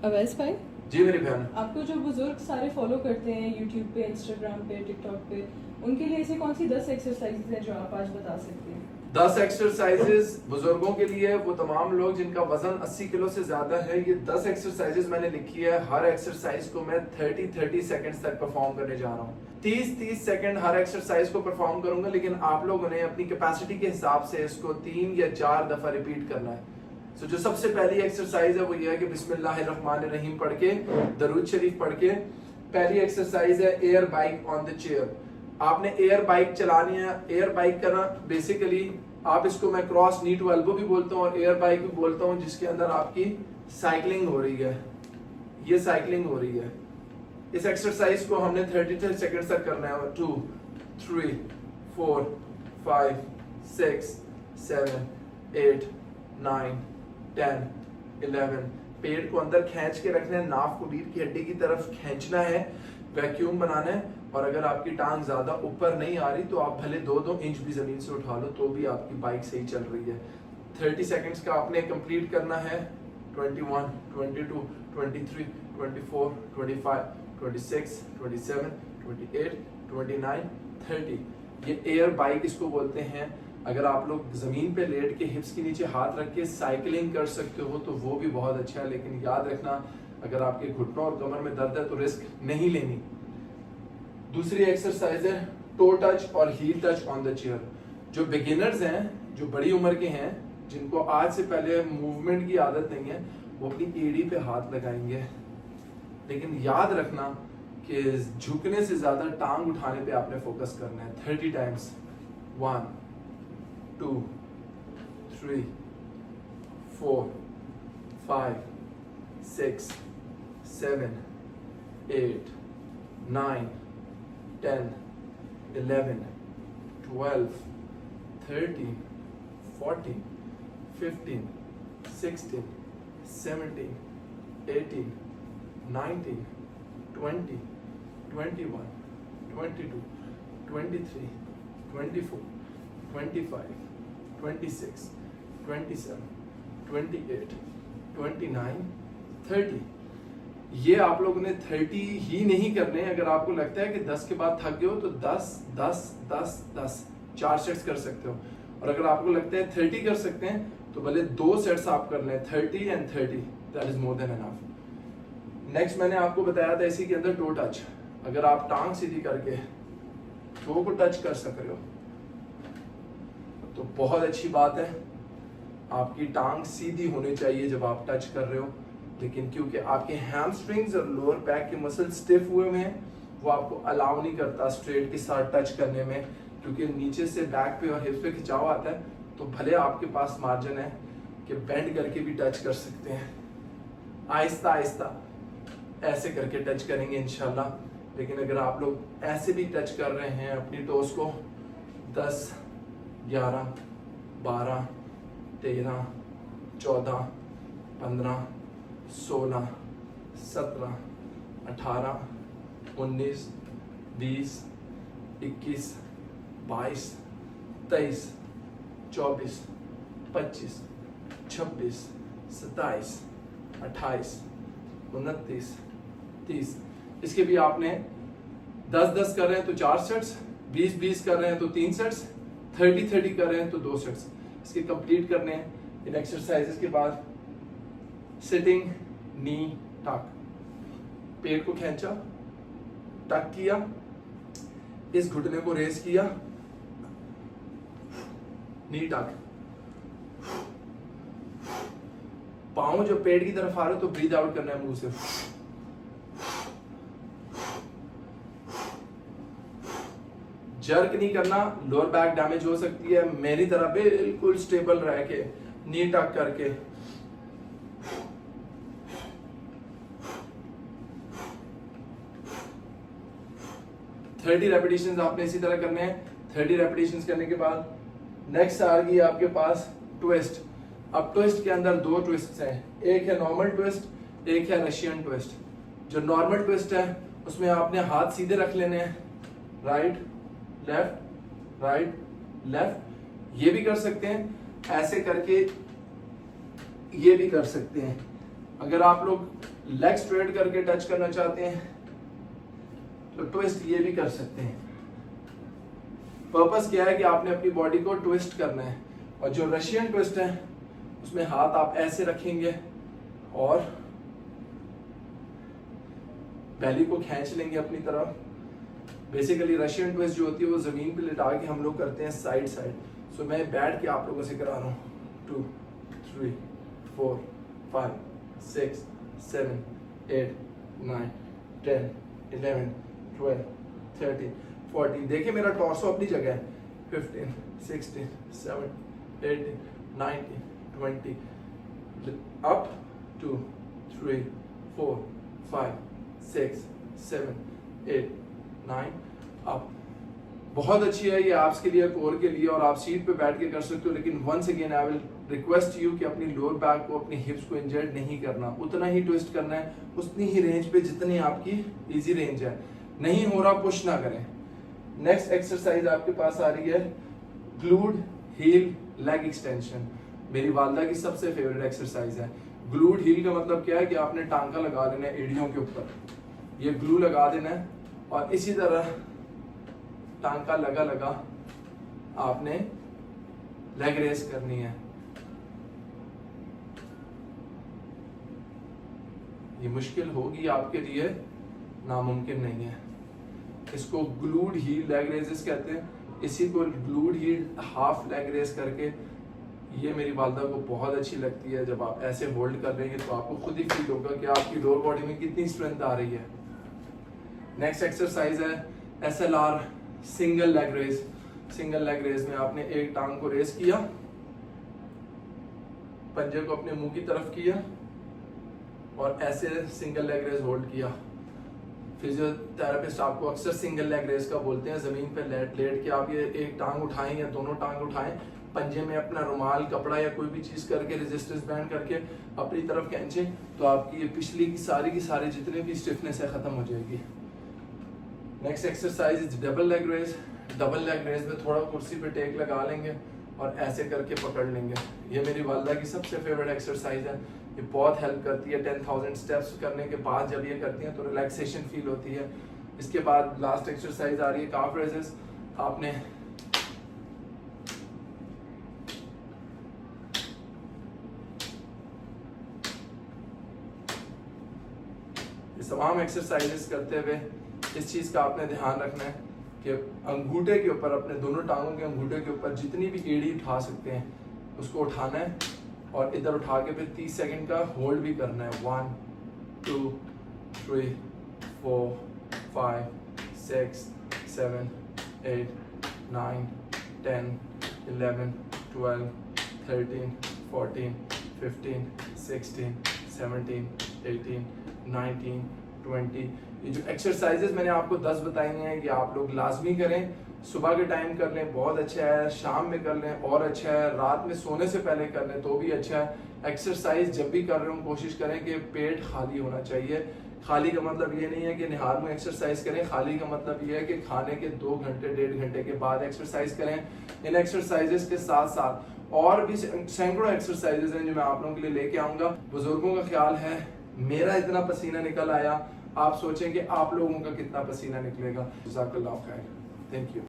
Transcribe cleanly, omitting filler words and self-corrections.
अवैस भाई, जी मेरी बहन। आपको जो बुजुर्ग सारे फॉलो करते हैं यूट्यूब पे, इंस्टाग्राम पे, टिकटॉक पे, उनके लिए ऐसी कौन सी 10 एक्सरसाइजेज हैं जो आप आज बता सकते हैं? 10 एक्सरसाइजेज बुजुर्गों के लिए, वो तमाम लोग जिनका वजन 80 किलो से ज्यादा है। ये 10 एक्सरसाइजेज मैंने लिखी है। हर एक्सरसाइज को मैं 30 सेकंड्स तक परफॉर्म करने जा रहा हूँ। 30 सेकंड हर एक्सरसाइज को परफॉर्म करूंगा, लेकिन आप लोगों ने अपनी कैपेसिटी के हिसाब से इसको 3 या 4 दफा रिपीट करना है। तो जो सबसे पहली एक्सरसाइज है वो ये है कि बिस्मिल्लाहिर्रहमानिर्रहीम पढ़ के, दरूद शरीफ पढ़ के। पहली एक्सरसाइज है air bike on the chair. आपने एयर बाइक चलानी है। एयर बाइक करना बेसिकली, आप इसको मैं क्रॉस नी टू एल्बो भी बोलता हूँ और एयर बाइक भी बोलता हूँ, जिसके अंदर आपकी साइकिलिंग हो रही है। ये साइकिलिंग हो रही है। इस एक्सरसाइज को हमने 30 सेकंड तक करना है। 2 3 4 5 6 7 8 9 10 11। पेट को अंदर खींच के रखना है, नाफ को रीढ़ की हड्डी की तरफ खींचना है, वैक्यूम बनाना है। और अगर आपकी टांग ज्यादा ऊपर नहीं आ रही तो आप भले 2-2 इंच भी जमीन से उठा लो तो भी आपकी बाइक सही चल रही है। 30 सेकंड्स का आपने कंप्लीट करना है। 21 22 23 24 25 26 27 28 29 30। ये एयर बाइक इसको बोलते हैं। अगर आप लोग जमीन पे लेट के हिप्स के नीचे हाथ रख के साइकिलिंग कर सकते हो तो वो भी बहुत अच्छा है, लेकिन याद रखना अगर आपके घुटनों और कमर में दर्द है तो रिस्क नहीं लेनी। दूसरी एक्सरसाइज है टो टच और heel touch on the chair. जो बिगिनर्स हैं, जो बड़ी उम्र के हैं, जिनको आज से पहले मूवमेंट की आदत नहीं है, वो अपनी एड़ी पे हाथ लगाएंगे। लेकिन याद रखना कि झुकने से ज्यादा टांग उठाने पे आपने फोकस करना है। 30 टाइम्स। 1 2 3 4 5 6 7 8 9 10 11 12 13 14 15 16 17 18 19 20 21 22 23 24 25 26 27 28 29 30। ये आप लोगों ने 30 ही नहीं करने। अगर आपको लगता है कि 10 के बाद थक गए हो तो 10 10 10 10 4 सेट्स कर सकते हो। और अगर आपको लगता है 30 कर सकते हैं तो भले 2 सेट्स आप कर लें। 30 and 30, that is more than enough. Next मैंने आपको बताया था इसी के अंदर टो टच। अगर आप टांग सीधी करके टो को टच कर सक रहे हो तो बहुत अच्छी बात है। आपकी टांग सीधी होनी चाहिए जब आप टच कर रहे हो, लेकिन क्योंकि आपके हैमस्ट्रिंग्स और लोअर बैक के मसल स्टिफ हुए हुए हैं, वो आपको अलाउ नहीं करता स्ट्रेट के साथ टच करने में, क्योंकि नीचे से बैक पे और हिप्स पे खिंचाव आता है। तो भले आपके पास मार्जिन है कि बेंड करके भी टच कर सकते हैं। आहिस्ता आहिस्ता ऐसे करके टच करेंगे इंशाल्लाह। लेकिन अगर आप लोग ऐसे भी टच कर रहे हैं अपनी टोस को, 10 11 12 13 14 15 16 17 18 19 20 21 22 23 24 25 26 27 28 29 30। इसके भी आपने 10-10 कर रहे हैं तो 4 सेट्स, 20-20 कर रहे हैं तो 3 सेट्स, 30-30 कर रहे हैं तो 2 सेट्स। इसके कंप्लीट करने हैं। इन एक्सरसाइजेस के बाद सिटिंग नी टक, पेट को खींचा, टक किया, इस घुटने को रेस किया, नी टक। पाँव जो पेट की तरफ आ रहे हो तो ब्रीथ आउट करना है मुंह से। जर्क नहीं करना, लोअर बैक डैमेज हो सकती है। मेरी तरह बिल्कुल स्टेबल रह के नी टक करके। थर्टी रेपिटेशंस आपने इसी तरह करने हैं। 30 रेपिटेशंस करने के बाद नेक्स्ट आ गई आपके पास ट्विस्ट। अब ट्विस्ट के अंदर 2 ट्विस्ट हैं, एक है नॉर्मल ट्विस्ट, एक है रशियन ट्विस्ट। जो नॉर्मल ट्विस्ट है उसमें आपने हाथ सीधे रख लेने हैं, राइट लेफ्ट लेफ्ट। ये भी कर सकते हैं ऐसे करके, ये भी कर सकते हैं। अगर आप लोग लेग स्ट्रेट करके टच करना चाहते हैं तो ट्विस्ट ये भी कर सकते हैं। पर्पस क्या है कि आपने अपनी बॉडी को ट्विस्ट करना है। और जो रशियन ट्विस्ट है उसमें हाथ आप ऐसे रखेंगे और बैली को खींच लेंगे अपनी तरफ। बेसिकली रशियन ट्विस्ट जो होती है वो जमीन पे लिटा के हम लोग करते हैं साइड साइड। सो मैं बैठ के आप लोगों से करा रहा हूँ 2 3 4 5 6 7 8 9 10 11 12 13 14। देखिए मेरा टॉर्सो अपनी जगह है। 15 16 17 18 19 20 अप 2 3 4 5 6 7 8 9 अप। बहुत अच्छी है ये एब्स के लिए, कोर के लिए, और आप सीट पे बैठ के कर सकते हो। लेकिन once again I will request you कि अपनी लोअर बैक को, अपनी हिप्स को इंजर्ड नहीं करना। उतना ही ट्विस्ट करना है, उतनी ही रेंज पे जितनी आपकी इजी रेंज है। नहीं हो रहा पुश ना करें। नेक्स्ट एक्सरसाइज आपके पास आ रही है ग्लूड हील लेग एक्सटेंशन। मेरी वालदा की सबसे फेवरेट एक्सरसाइज है। ग्लूड हील का मतलब क्या है कि आपने टांका लगा देना है एड़ियों के ऊपर, ये ग्लू लगा देना है और इसी तरह टांका लगा लगा आपने लेग रेस करनी है। ये मुश्किल होगी आपके लिए, नामुमकिन नहीं है। इसको ग्लूड हील लेग रेसेस कहते हैं। इसी को glued heel half leg raise करके, ये मेरी वालदा को बहुत अच्छी लगती है। जब आप ऐसे होल्ड कर लेंगे तो आपको खुद ही फील होगा कि आपकी लोअर बॉडी में कितनी स्ट्रेंथ आ रही है। नेक्स्ट एक्सरसाइज है SLR single leg raise. Single leg raise में आपने एक टांग को रेस किया, पंजे को अपने मुंह की तरफ किया और ऐसे सिंगल लेग रेस होल्ड किया। फिजियोथेरेपिस्ट आपको अक्सर सिंगल लेग रेस का बोलते हैं। जमीन पे लेट के आप ये एक टांग उठाएं या दोनों टांग उठाएं, पंजे में अपना रुमाल, कपड़ा या कोई भी चीज करके रेजिस्टेंस बैंड करके अपनी तरफ खींचें तो आपकी ये पिछली की सारी जितने भी स्टिफनेस है खत्म हो जाएगी। Next exercise is double leg raise. Double leg raise में थोड़ा कुर्सी पे टेक लगा लेंगे और ऐसे करके पकड़ लेंगे। ये मेरी वालदा की सबसे फेवरेट एक्सरसाइज है। ये बहुत हेल्प करती है। 10,000 स्टेप्स करने के बाद जब ये करती हैं तो रिलैक्सेशन फील होती है। इसके बाद लास्ट एक्सरसाइज आ रही है काफ रेजेस। आपने ये तमाम एक्सरसाइजेस करते हुए इस चीज का आपने ध्यान रखना है कि अंगूठे के ऊपर, अपने दोनों टांगों के अंगूठे के ऊपर जितनी भी एड़ी उठा सकते हैं उसको उठाना है और इधर उठा के फिर 30 सेकंड का होल्ड भी करना है। 1 2 3 4 5 6 7 8 9 10 11 12 13 14 15 16 17 18 19 20। ये जो एक्सरसाइजेस मैंने आपको 10 बताई हैं ये आप लोग लाजमी करें। सुबह के टाइम कर लें बहुत अच्छा है, शाम में कर लें और अच्छा है, रात में सोने से पहले कर लें तो भी अच्छा है। एक्सरसाइज जब भी कर रहे हो कोशिश करें कि पेट खाली होना चाहिए। खाली का मतलब ये नहीं है कि निहार में एक्सरसाइज करें, खाली का मतलब ये है कि खाने के 2 घंटे 1.5 घंटे के बाद एक्सरसाइज करें। इन एक्सरसाइजेस के साथ साथ और भी सैकड़ों एक्सरसाइजेस हैं जो मैं आप लोगों के लिए लेके आऊंगा। बुजुर्गों का ख्याल है, मेरा इतना पसीना निकल आया, आप सोचें कि आप लोगों का कितना पसीना निकलेगा। जज़ाकल्लाह खैर। Thank you.